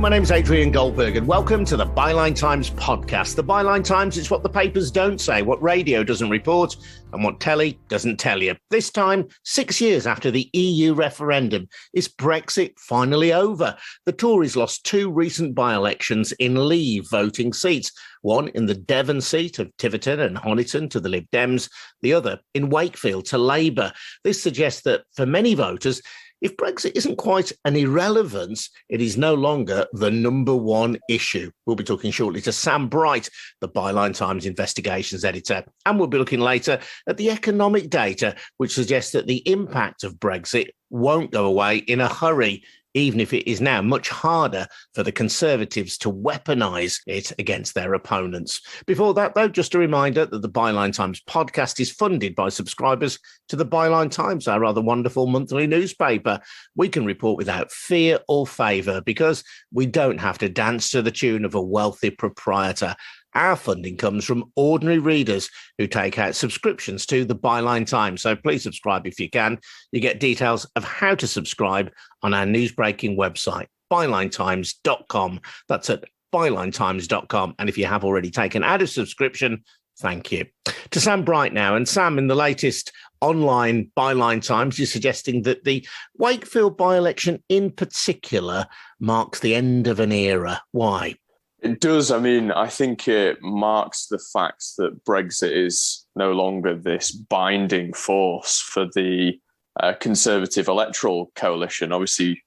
Hello, my name's Adrian Goldberg and welcome to the Byline Times podcast. The Byline Times is what the papers don't say, what radio doesn't report and what telly doesn't tell you. This time, 6 years after the EU referendum, is Brexit finally over? The Tories lost two recent by-elections in Leave voting seats, one in the Devon seat of Tiverton and Honiton to the Lib Dems, the other in Wakefield to Labour. This suggests that for many voters, if Brexit isn't quite an irrelevance, it is no longer the number one issue. We'll be talking shortly to Sam Bright, the Byline Times investigations editor, and we'll be looking later at the economic data, which suggests that the impact of Brexit won't go away in a hurry, even if it is now much harder for the Conservatives to weaponise it against their opponents. Before that, though, just a reminder that the Byline Times podcast is funded by subscribers to the Byline Times, our rather wonderful monthly newspaper. We can report without fear or favour because we don't have to dance to the tune of a wealthy proprietor. Our funding comes from ordinary readers who take out subscriptions to the Byline Times. So please subscribe if you can. You get details of how to subscribe on our newsbreaking website, bylinetimes.com. That's at bylinetimes.com. And if you have already taken out of subscription, thank you. To Sam Bright now. And Sam, in the latest online Byline Times, you're suggesting that the Wakefield by-election in particular marks the end of an era. Why? It does. I mean, I think it marks the fact that Brexit is no longer this binding force for the Conservative electoral coalition. Obviously,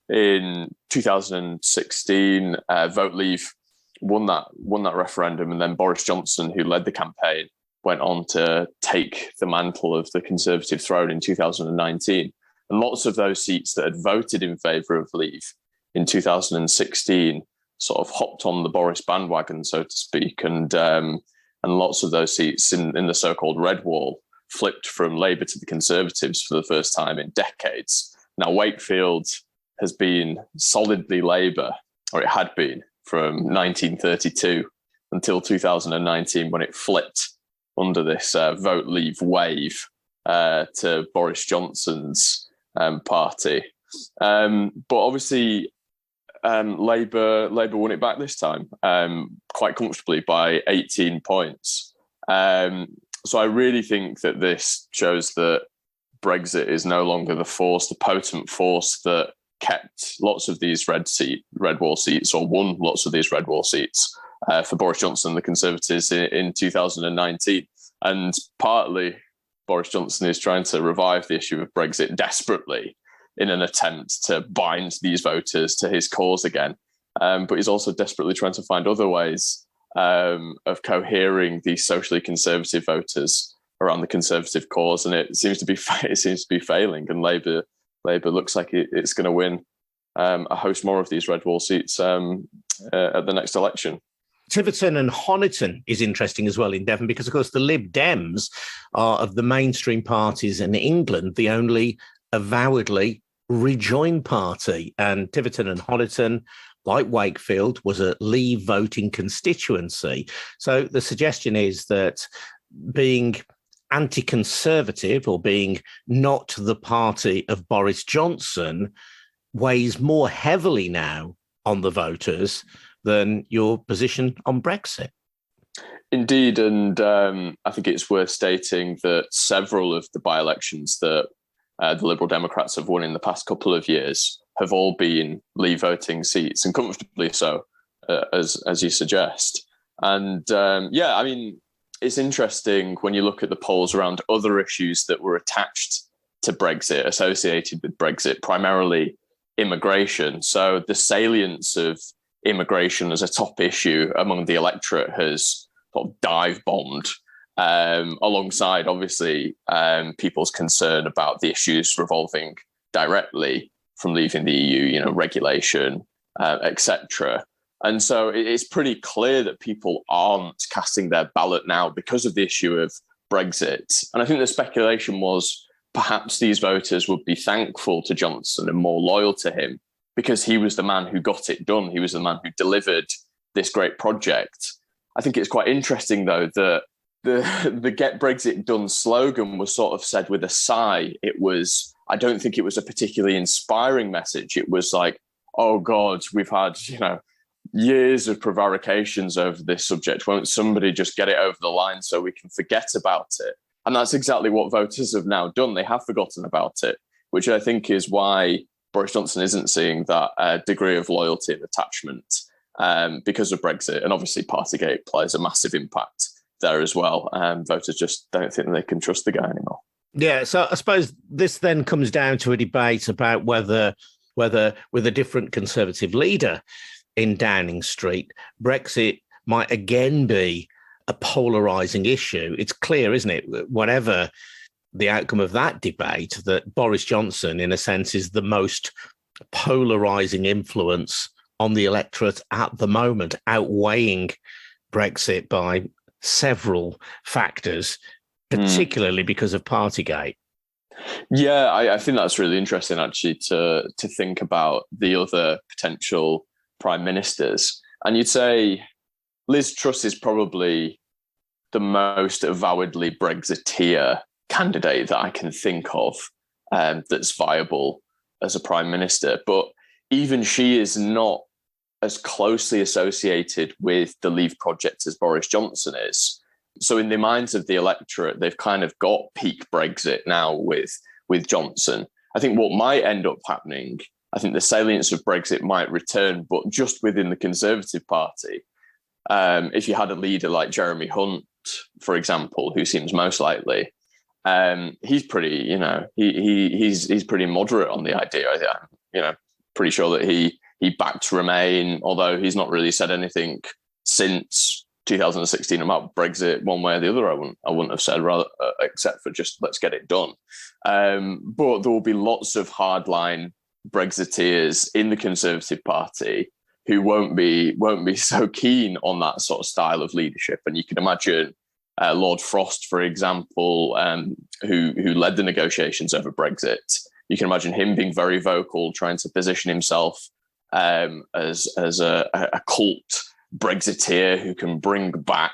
in 2016, Vote Leave won that referendum, and then Boris Johnson, who led the campaign, went on to take the mantle of the Conservative throne in 2019. And lots of those seats that had voted in favour of Leave in 2016 sort of hopped on the Boris bandwagon, so to speak, and lots of those seats in the so-called Red Wall flipped from Labour to the Conservatives for the first time in decades. Now, Wakefield has been solidly Labour, or it had been, from 1932 until 2019, when it flipped under this Vote Leave wave to Boris Johnson's party. But obviously, Labour won it back this time quite comfortably by 18 points. So I really think that this shows that Brexit is no longer the potent force that kept lots of these red wall seats, or won lots of these red wall seats for Boris Johnson and the Conservatives in 2019. And partly Boris Johnson is trying to revive the issue of Brexit desperately in an attempt to bind these voters to his cause again. But he's also desperately trying to find other ways of cohering these socially conservative voters around the Conservative cause, and it seems to be failing. And Labour looks like it's going to win a host more of these red wall seats at the next election. Tiverton and Honiton is interesting as well in Devon because, of course, the Lib Dems are, of the mainstream parties in England, the only avowedly rejoin party. And Tiverton and Honiton, like Wakefield, was a Leave voting constituency. So the suggestion is that being anti-conservative, or being not the party of Boris Johnson, weighs more heavily now on the voters than your position on Brexit. Indeed, and I think it's worth stating that several of the by-elections that the Liberal Democrats have won in the past couple of years have all been Leave voting seats, and comfortably so, as you suggest. And I mean, it's interesting when you look at the polls around other issues that were attached to Brexit, associated with Brexit, primarily immigration. So the salience of immigration as a top issue among the electorate has sort of dive bombed, alongside, obviously, people's concern about the issues revolving directly from leaving the EU, regulation, etc. And so it's pretty clear that people aren't casting their ballot now because of the issue of Brexit. And I think the speculation was perhaps these voters would be thankful to Johnson and more loyal to him because he was the man who got it done. He was the man who delivered this great project. I think it's quite interesting, though, that the Get Brexit Done slogan was sort of said with a sigh. I don't think it was a particularly inspiring message. It was like, oh God, we've had, years of prevarications over this subject. Won't somebody just get it over the line so we can forget about it? And that's exactly what voters have now done. They have forgotten about it, which I think is why Boris Johnson isn't seeing that degree of loyalty and attachment because of Brexit. And obviously Partygate plays a massive impact there as well. Voters just don't think they can trust the guy anymore. Yeah, so I suppose this then comes down to a debate about whether with a different Conservative leader in Downing Street, Brexit might again be a polarising issue. It's clear, isn't it, whatever the outcome of that debate, that Boris Johnson, in a sense, is the most polarising influence on the electorate at the moment, outweighing Brexit by several factors, particularly because of Partygate. Yeah, I think that's really interesting, actually, to think about the other potential prime ministers. And you'd say Liz Truss is probably the most avowedly Brexiteer candidate that I can think of that's viable as a prime minister. But even she is not as closely associated with the Leave project as Boris Johnson is. So in the minds of the electorate, they've kind of got peak Brexit now with Johnson. I think what might end up happening, I think the salience of Brexit might return, but just within the Conservative Party. If you had a leader like Jeremy Hunt, for example, who seems most likely, he's pretty, he's pretty moderate on the idea. Pretty sure that he backed Remain, although he's not really said anything since 2016 about Brexit one way or the other. I wouldn't have said, rather, except for just let's get it done. But there will be lots of hardline Brexiteers in the Conservative Party who won't be so keen on that sort of style of leadership. And you can imagine Lord Frost, for example, who led the negotiations over Brexit. You can imagine him being very vocal, trying to position himself as a cult Brexiteer who can bring back,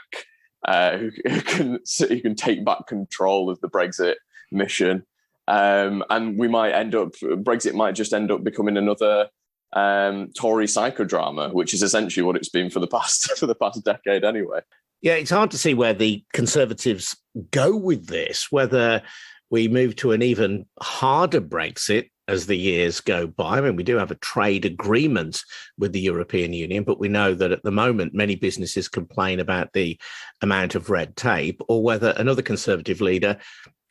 who can take back control of the Brexit mission. And Brexit might just end up becoming another Tory psychodrama, which is essentially what it's been for the past decade anyway. Yeah, it's hard to see where the Conservatives go with this, whether we move to an even harder Brexit as the years go by. I mean, we do have a trade agreement with the European Union, but we know that at the moment, many businesses complain about the amount of red tape, or whether another Conservative leader,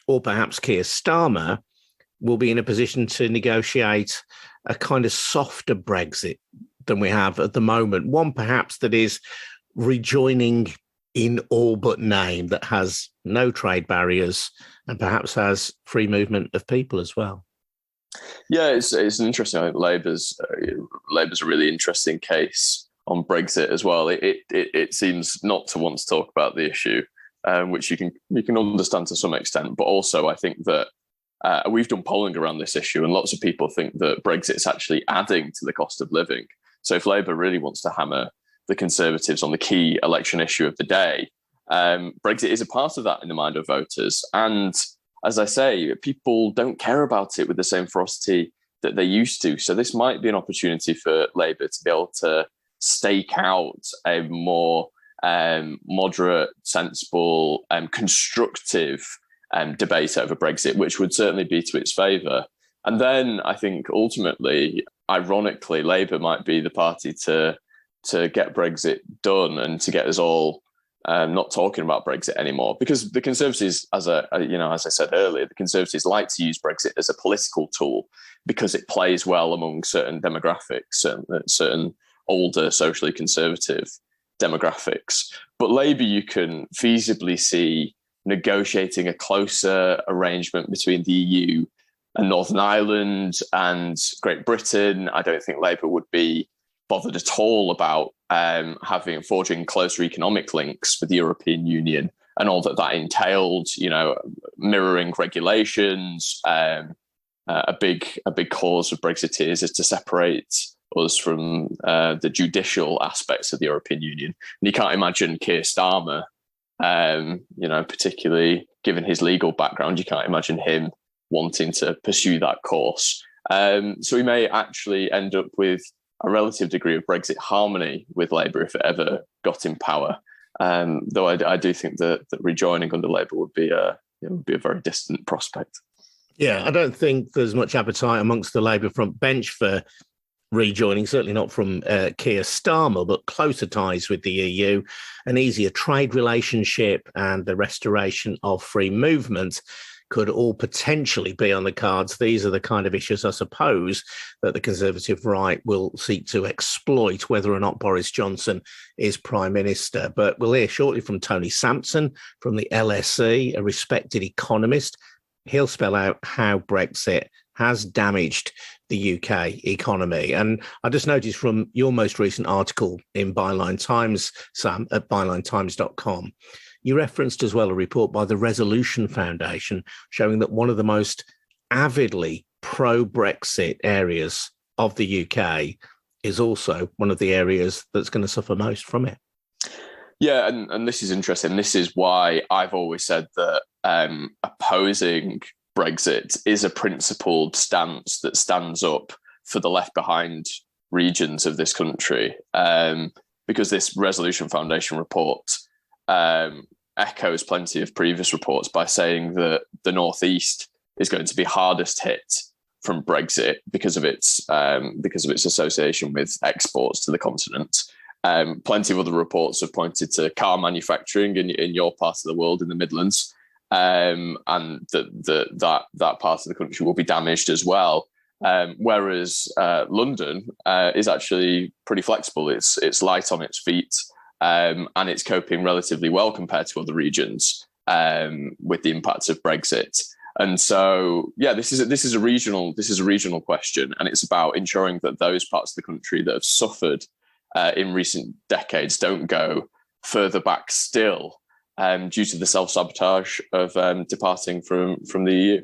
or perhaps Keir Starmer, will be in a position to negotiate a kind of softer Brexit than we have at the moment. One perhaps that is rejoining in all but name, that has no trade barriers and perhaps has free movement of people as well. Yeah, it's interesting. I think Labour's a really interesting case on Brexit as well. It seems not to want to talk about the issue, which you can understand to some extent. But also, I think that we've done polling around this issue, and lots of people think that Brexit's actually adding to the cost of living. So if Labour really wants to hammer the Conservatives on the key election issue of the day, Brexit is a part of that in the mind of voters. And as I say, people don't care about it with the same ferocity that they used to. So this might be an opportunity for Labour to be able to stake out a more moderate, sensible, constructive debate over Brexit, which would certainly be to its favour. And then I think ultimately, ironically, Labour might be the party to get Brexit done and to get us all not talking about Brexit anymore. Because the Conservatives, as I said earlier, the Conservatives like to use Brexit as a political tool because it plays well among certain demographics, certain older socially conservative demographics. But Labour, you can feasibly see negotiating a closer arrangement between the EU and Northern Ireland and Great Britain. I don't think Labour would be bothered at all about forging closer economic links with the European Union and all that entailed, mirroring regulations. A big cause of Brexiteers is to separate us from the judicial aspects of the European Union. And you can't imagine Keir Starmer, particularly given his legal background, you can't imagine him wanting to pursue that course. So we may actually end up with relative degree of Brexit harmony with Labour if it ever got in power. Though I do think that rejoining under Labour would be a very distant prospect. Yeah, I don't think there's much appetite amongst the Labour front bench for rejoining, certainly not from Keir Starmer, but closer ties with the EU, an easier trade relationship and the restoration of free movement could all potentially be on the cards. These are the kind of issues, I suppose, that the Conservative right will seek to exploit, whether or not Boris Johnson is Prime Minister. But we'll hear shortly from Tony Sampson from the LSE, a respected economist. He'll spell out how Brexit has damaged the UK economy. And I just noticed from your most recent article in Byline Times, Sam, at bylinetimes.com, you referenced as well a report by the Resolution Foundation showing that one of the most avidly pro-Brexit areas of the UK is also one of the areas that's going to suffer most from it. Yeah, and this is interesting. This is why I've always said that opposing Brexit is a principled stance that stands up for the left behind regions of this country, because this Resolution Foundation report echoes plenty of previous reports by saying that the Northeast is going to be hardest hit from Brexit because of its association with exports to the continent. Plenty of other reports have pointed to car manufacturing in your part of the world, in the Midlands, and that part of the country will be damaged as well. Whereas London is actually pretty flexible. It's light on its feet, and it's coping relatively well compared to other regions with the impacts of Brexit. And so, yeah, this is a regional question, and it's about ensuring that those parts of the country that have suffered in recent decades don't go further back still, due to the self-sabotage of departing from the EU.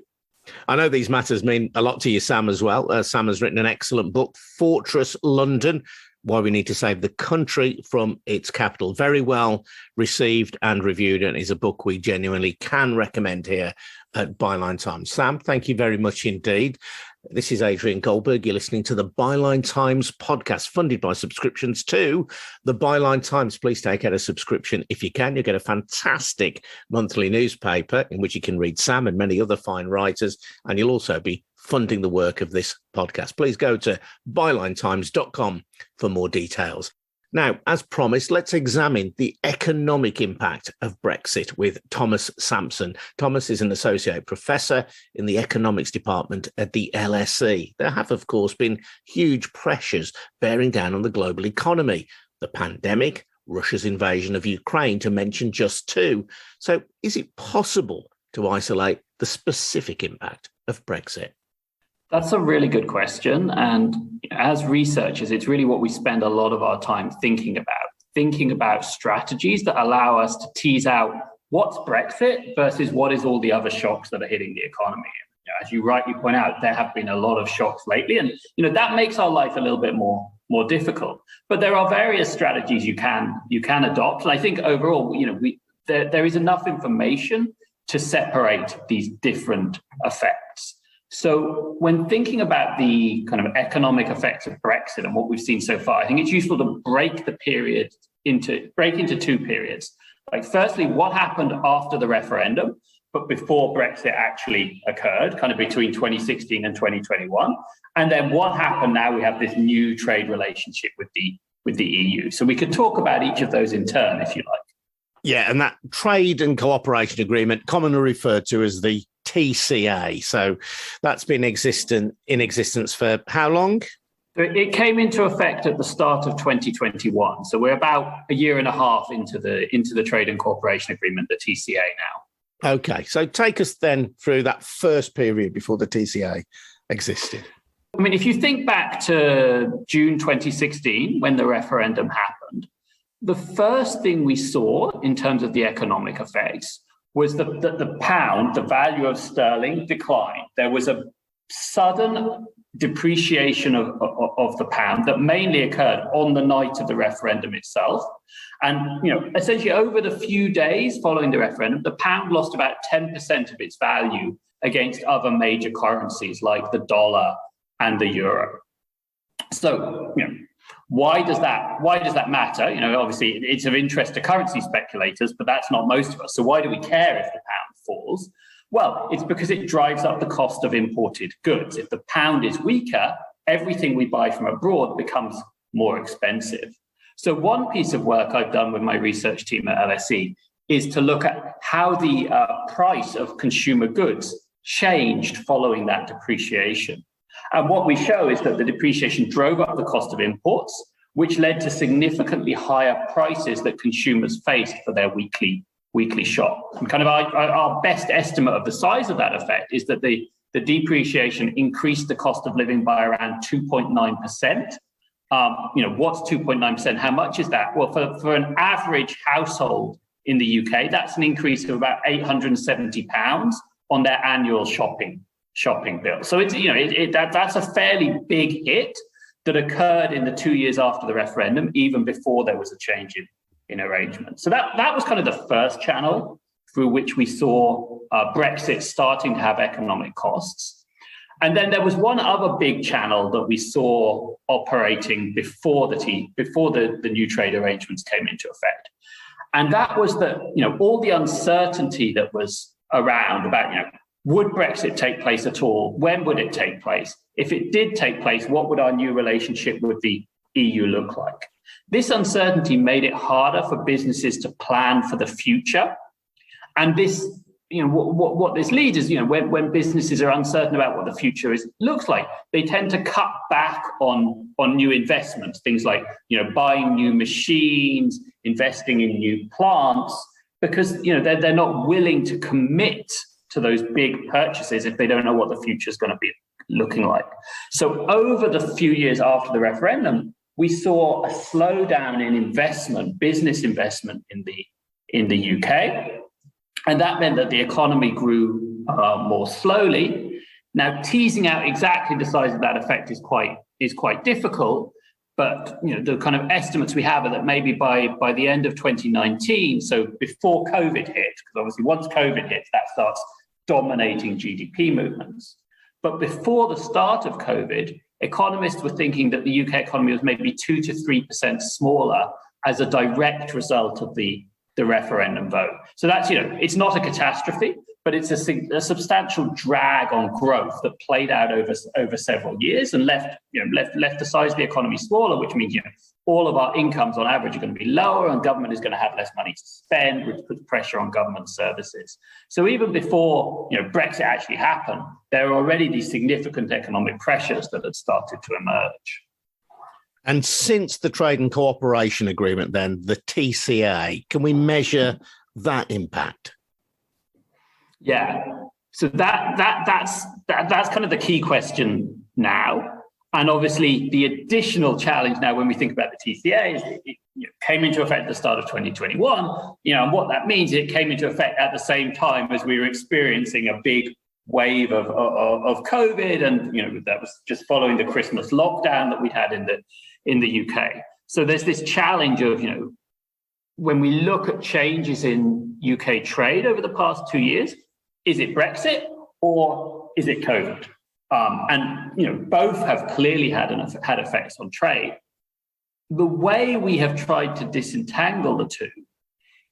I know these matters mean a lot to you, Sam, as well. Sam has written an excellent book, Fortress London, Why We Need to Save the Country from Its Capital. Very well received and reviewed, and is a book we genuinely can recommend here at Byline Times. Sam, thank you very much indeed. This is Adrian Goldberg. You're listening to the Byline Times podcast, funded by subscriptions to the Byline Times. Please take out a subscription if you can. You'll get a fantastic monthly newspaper in which you can read Sam and many other fine writers, and you'll also be funding the work of this podcast. Please go to bylinetimes.com for more details. Now, as promised, let's examine the economic impact of Brexit with Thomas Sampson. Thomas is an associate professor in the economics department at the LSE. There have, of course, been huge pressures bearing down on the global economy. The pandemic, Russia's invasion of Ukraine, to mention just two. So is it possible to isolate the specific impact of Brexit? That's a really good question. And as researchers, it's really what we spend a lot of our time thinking about strategies that allow us to tease out what's Brexit versus what is all the other shocks that are hitting the economy. As you rightly point out, there have been a lot of shocks lately, and that makes our life a little bit more difficult. But there are various strategies you can adopt. And I think overall, there is enough information to separate these different effects. So when thinking about the kind of economic effects of Brexit and what we've seen so far, I think it's useful to break into two periods. Like, firstly, what happened after the referendum, but before Brexit actually occurred, kind of between 2016 and 2021. And then what happened now we have this new trade relationship with the EU. So we could talk about each of those in turn, if you like. Yeah, and that trade and cooperation agreement, commonly referred to as the TCA. So that's been in existence for how long? It came into effect at the start of 2021. So we're about a year and a half into the trade and cooperation agreement, the TCA now. Okay, so take us then through that first period before the TCA existed. I mean, if you think back to June 2016, when the referendum happened, the first thing we saw in terms of the economic effects was that the pound, the value of sterling, declined. There was a sudden depreciation of the pound that mainly occurred on the night of the referendum itself. And, essentially over the few days following the referendum, the pound lost about 10% of its value against other major currencies like the dollar and the euro. So, Why does that matter? You know, obviously it's of interest to currency speculators, but that's not most of us. So why do we care if the pound falls? Well, it's because it drives up the cost of imported goods. If the pound is weaker, everything we buy from abroad becomes more expensive. So one piece of work I've done with my research team at LSE is to look at how the price of consumer goods changed following that depreciation. And what we show is that the depreciation drove up the cost of imports, which led to significantly higher prices that consumers faced for their weekly shop. And kind of our best estimate of the size of that effect is that the depreciation increased the cost of living by around 2.9%. What's 2.9%? How much is that? Well, for an average household in the UK, that's an increase of about £870 on their annual shopping bill. So that's a fairly big hit that occurred in the 2 years after the referendum, even before there was a change in arrangement. So that was kind of the first channel through which we saw Brexit starting to have economic costs. And then there was one other big channel that we saw operating before the new trade arrangements came into effect. And that was that, all the uncertainty that was around about, would Brexit take place at all? When would it take place? If it did take place, what would our new relationship with the EU look like? This uncertainty made it harder for businesses to plan for the future. And this, what this leads is, when businesses are uncertain about what the future looks like, they tend to cut back on new investments, things like, buying new machines, investing in new plants, because, they're not willing to commit to those big purchases if they don't know what the future is going to be looking like. So over the few years after the referendum, we saw a slowdown in business investment in the UK. And that meant that the economy grew more slowly. Now, teasing out exactly the size of that effect is quite difficult. But the kind of estimates we have are that maybe by the end of 2019, so before COVID hit, because obviously once COVID hits, that starts dominating GDP movements. But before the start of COVID, economists were thinking that the UK economy was maybe 2 to 3% smaller as a direct result of the referendum vote. So that's, it's not a catastrophe, but it's a substantial drag on growth that played out over several years and left the size of the economy smaller, which means, all of our incomes on average are going to be lower and government is going to have less money to spend, which puts pressure on government services. So even before, Brexit actually happened, there are already these significant economic pressures that had started to emerge. And since the Trade and Cooperation Agreement, then, the TCA, can we measure that impact? Yeah, so that's kind of the key question now. And obviously, the additional challenge now when we think about the TCA is it came into effect at the start of 2021, and what that means, it came into effect at the same time as we were experiencing a big wave of COVID, and that was just following the Christmas lockdown that we had in the UK. So there's this challenge of, when we look at changes in UK trade over the past 2 years, is it Brexit or is it COVID? And both have clearly had effects on trade. The way we have tried to disentangle the two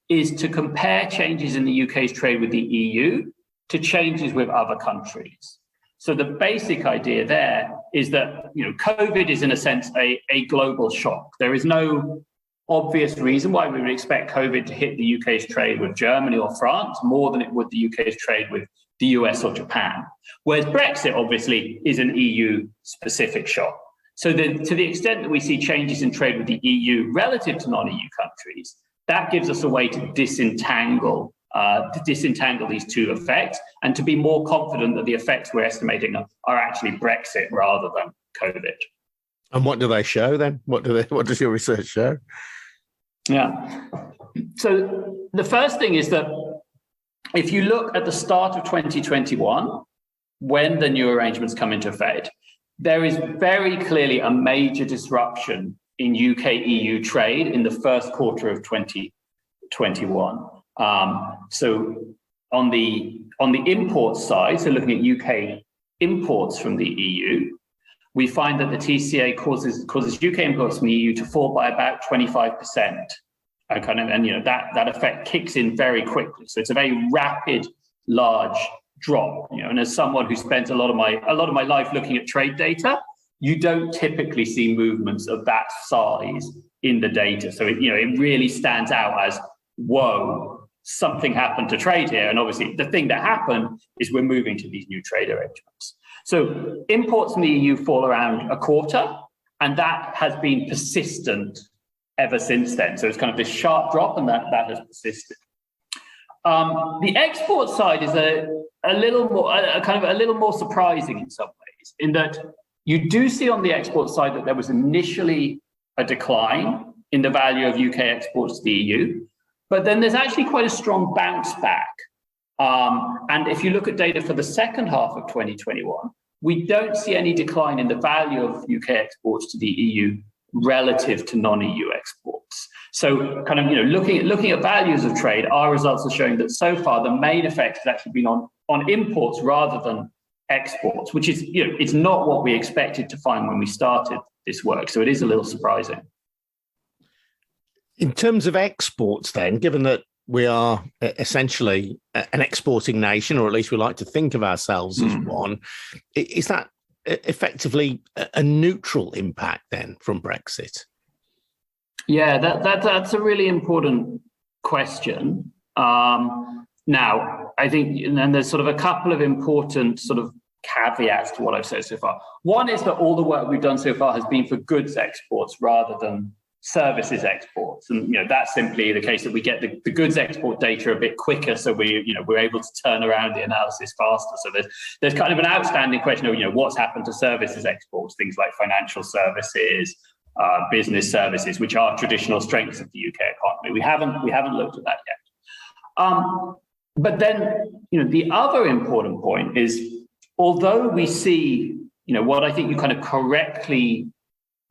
is to compare changes in the UK's trade with the EU to changes with other countries. So the basic idea there is that COVID is in a sense a global shock. There is no obvious reason why we would expect COVID to hit the UK's trade with Germany or France more than it would the UK's trade with the US or Japan. Whereas Brexit obviously is an EU-specific shock. So to the extent that we see changes in trade with the EU relative to non-EU countries, that gives us a way to disentangle these two effects and to be more confident that the effects we're estimating are actually Brexit rather than COVID. And what do they show then? What does your research show? Yeah. So the first thing is that if you look at the start of 2021, when the new arrangements come into effect, there is very clearly a major disruption in UK-EU trade in the first quarter of 2021. So on the import side, so looking at UK imports from the EU, we find that the TCA causes UK imports from the EU to fall by about 25%. And that effect kicks in very quickly. So it's a very rapid, large drop. And as someone who spent a lot of my life looking at trade data, you don't typically see movements of that size in the data. So it really stands out as, whoa, something happened to trade here. And obviously the thing that happened is we're moving to these new trade arrangements. So imports from the EU fall around a quarter, and that has been persistent ever since then. So it's kind of this sharp drop, and that has persisted. The export side is a little more surprising in some ways, in that you do see on the export side that there was initially a decline in the value of UK exports to the EU, but then there's actually quite a strong bounce back. And if you look at data for the second half of 2021, we don't see any decline in the value of UK exports to the EU relative to non-EU exports. So kind of, looking at values of trade, our results are showing that so far the main effect has actually been on imports rather than exports, which is, it's not what we expected to find when we started this work. So it is a little surprising. In terms of exports then, given that we are essentially an exporting nation, or at least we like to think of ourselves as one, is that effectively a neutral impact then from Brexit? Yeah, that's a really important question. Now, I think, and there's sort of a couple of important sort of caveats to what I've said so far. One is that all the work we've done so far has been for goods exports rather than services exports, and that's simply the case that we get the goods export data a bit quicker, so we're able to turn around the analysis faster. So there's kind of an outstanding question of what's happened to services exports, things like financial services, business services, which are traditional strengths of the UK economy. We haven't looked at that yet. But then the other important point is, although we see what I think you kind of correctly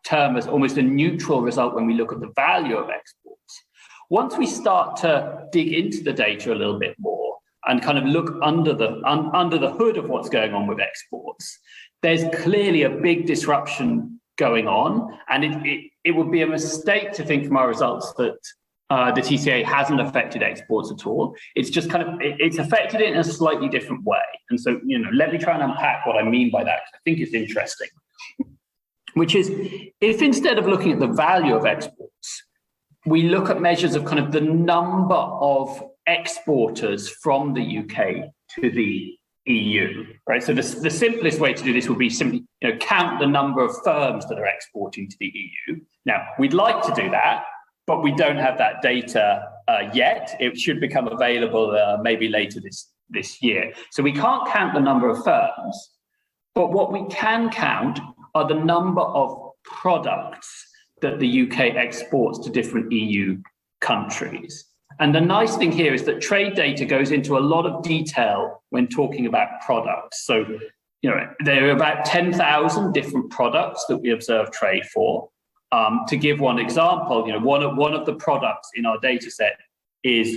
term as almost a neutral result when we look at the value of exports, once we start to dig into the data a little bit more and kind of look under the hood of what's going on with exports, there's clearly a big disruption going on, and it would be a mistake to think from our results that the TCA hasn't affected exports at all. It's just kind of it's affected it in a slightly different way. And so let me try and unpack what I mean by that, because I think it's interesting. Which is, if instead of looking at the value of exports, we look at measures of kind of the number of exporters from the UK to the EU, right? So the simplest way to do this would be simply count the number of firms that are exporting to the EU. Now, we'd like to do that, but we don't have that data yet. It should become available maybe later this year. So we can't count the number of firms, but what we can count are the number of products that the UK exports to different EU countries. And the nice thing here is that trade data goes into a lot of detail when talking about products. So, there are about 10,000 different products that we observe trade for. To give one example, one of the products in our data set is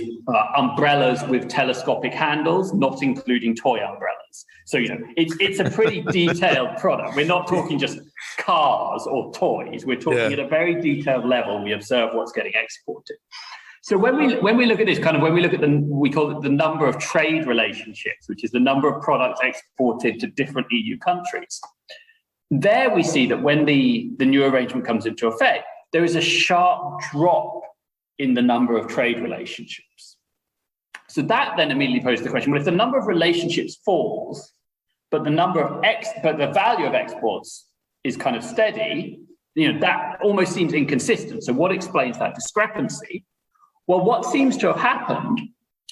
umbrellas with telescopic handles, not including toy umbrellas. So, it's a pretty detailed product. We're not talking just cars or toys. We're talking at a very detailed level. We observe what's getting exported. So when we look at this, when we look at we call it the number of trade relationships, which is the number of products exported to different EU countries. There we see that when the new arrangement comes into effect, there is a sharp drop in the number of trade relationships. So that then immediately poses the question, well, if the number of relationships falls, but the value of exports is kind of steady, that almost seems inconsistent. So what explains that discrepancy? Well, what seems to have happened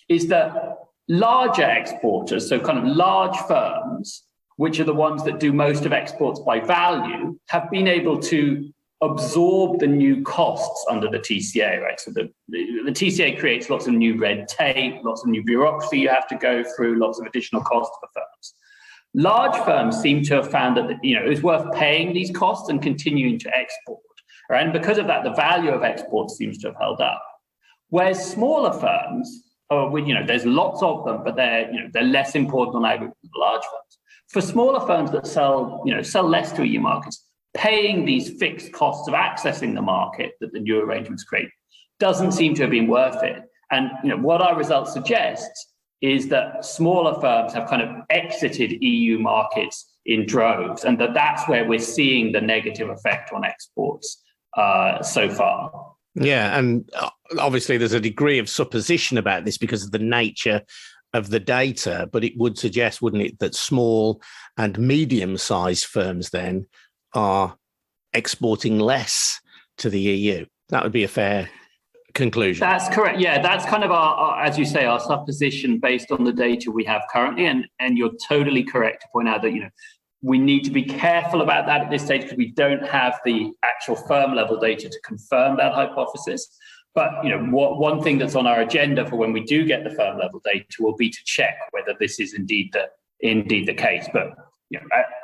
is that larger exporters, so kind of large firms, which are the ones that do most of exports by value, have been able to absorb the new costs under the TCA, right? So the TCA creates lots of new red tape, lots of new bureaucracy you have to go through, lots of additional costs for firms. Large firms seem to have found that it was worth paying these costs and continuing to export, right? And because of that, the value of exports seems to have held up. Whereas smaller firms, there's lots of them, but they're less important on aggregate than the large firms, for smaller firms that sell less to EU markets, paying these fixed costs of accessing the market that the new arrangements create doesn't seem to have been worth it. And what our results suggest is that smaller firms have kind of exited EU markets in droves, and that's where we're seeing the negative effect on exports so far. Yeah, and obviously there's a degree of supposition about this because of the nature of the data, but it would suggest, wouldn't it, that small and medium-sized firms then are exporting less to the EU. That would be a fair conclusion. That's correct. Yeah, that's kind of our, as you say, our supposition based on the data we have currently. And you're totally correct to point out that, we need to be careful about that at this stage because we don't have the actual firm level data to confirm that hypothesis. But, one thing that's on our agenda for when we do get the firm level data will be to check whether this is indeed the case. But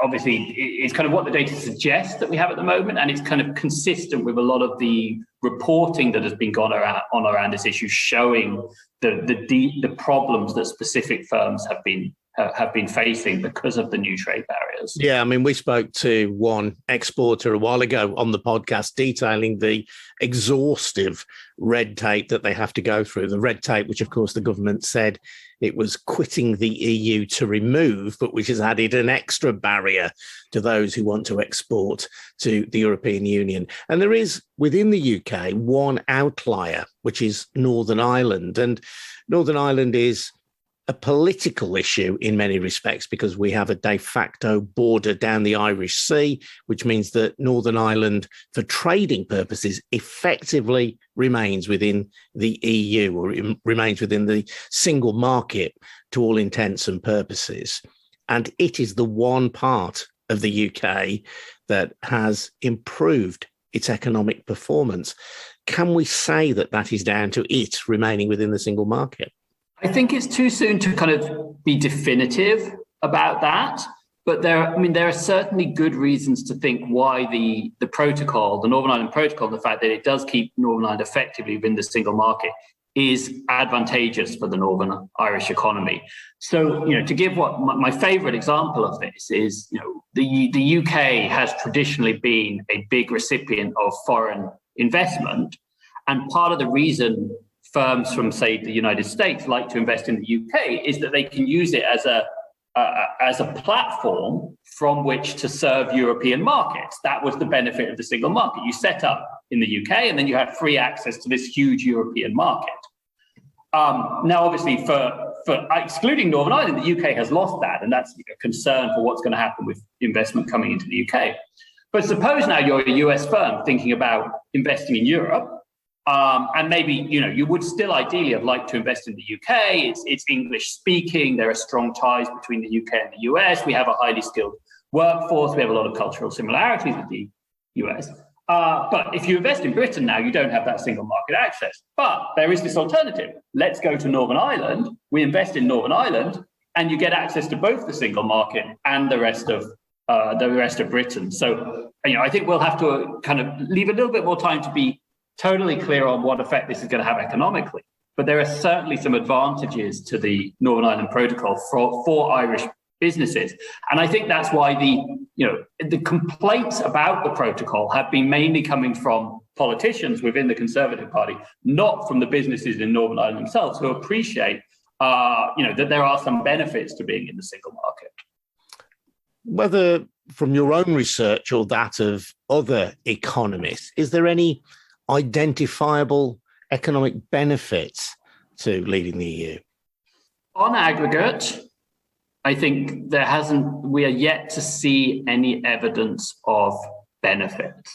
obviously, it's kind of what the data suggests that we have at the moment, and it's kind of consistent with a lot of the reporting that has been gone around this issue, showing the problems that specific firms have been facing because of the new trade barriers. Yeah, I mean, we spoke to one exporter a while ago on the podcast detailing the exhaustive red tape that they have to go through. The red tape, which of course the government said it was quitting the EU to remove, but which has added an extra barrier to those who want to export to the European Union. And there is, within the UK, one outlier, which is Northern Ireland. And Northern Ireland is a political issue in many respects because we have a de facto border down the Irish Sea, which means that Northern Ireland, for trading purposes, effectively remains within the EU, or remains within the single market to all intents and purposes. And it is the one part of the UK that has improved its economic performance. Can we say that that is down to it remaining within the single market? I think it's too soon to kind of be definitive about that, but there are certainly good reasons to think why the protocol, the Northern Ireland Protocol, the fact that it does keep Northern Ireland effectively within the single market is advantageous for the Northern Irish economy. So, to give my favourite example of this is, the UK has traditionally been a big recipient of foreign investment, and part of the reason firms from, say, the United States like to invest in the UK is that they can use it as a platform from which to serve European markets. That was the benefit of the single market. You set up in the UK and then you have free access to this huge European market. Now, obviously, for excluding Northern Ireland, the UK has lost that, and that's a concern for what's going to happen with investment coming into the UK. But suppose now you're a US firm thinking about investing in Europe, and maybe, you would still ideally have liked to invest in the UK. It's English speaking. There are strong ties between the UK and the US. We have a highly skilled workforce. We have a lot of cultural similarities with the US. But if you invest in Britain now, you don't have that single market access. But there is this alternative. Let's go to Northern Ireland. We invest in Northern Ireland, and you get access to both the single market and the rest of Britain. So, I think we'll have to kind of leave a little bit more time to be totally clear on what effect this is going to have economically. But there are certainly some advantages to the Northern Ireland Protocol for Irish businesses. And I think that's why the complaints about the protocol have been mainly coming from politicians within the Conservative Party, not from the businesses in Northern Ireland themselves, who appreciate that there are some benefits to being in the single market. Whether from your own research or that of other economists, is there any identifiable economic benefits to leading the EU? On aggregate, I think we are yet to see any evidence of benefits.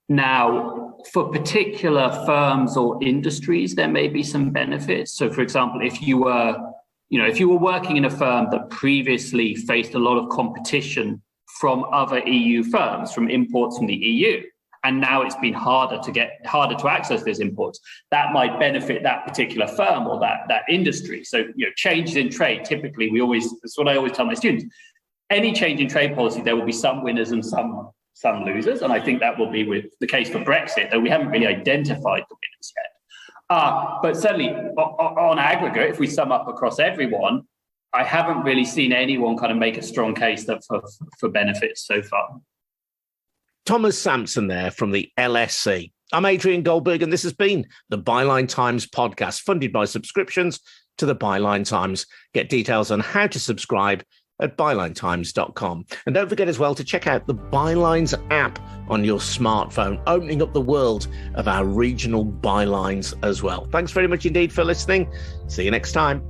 Now, for particular firms or industries, there may be some benefits. So, for example, if you were working in a firm that previously faced a lot of competition from other EU firms, from imports from the EU, and now it's been harder to access those imports, that might benefit that particular firm or that industry. So, changes in trade, typically that's what I always tell my students. Any change in trade policy, there will be some winners and some losers. And I think that will be with the case for Brexit, though we haven't really identified the winners yet. But certainly on aggregate, if we sum up across everyone, I haven't really seen anyone kind of make a strong case for benefits so far. Thomas Sampson there from the LSE. I'm Adrian Goldberg, and this has been the Byline Times podcast, funded by subscriptions to the Byline Times. Get details on how to subscribe at bylinetimes.com. And don't forget as well to check out the Bylines app on your smartphone, opening up the world of our regional bylines as well. Thanks very much indeed for listening. See you next time.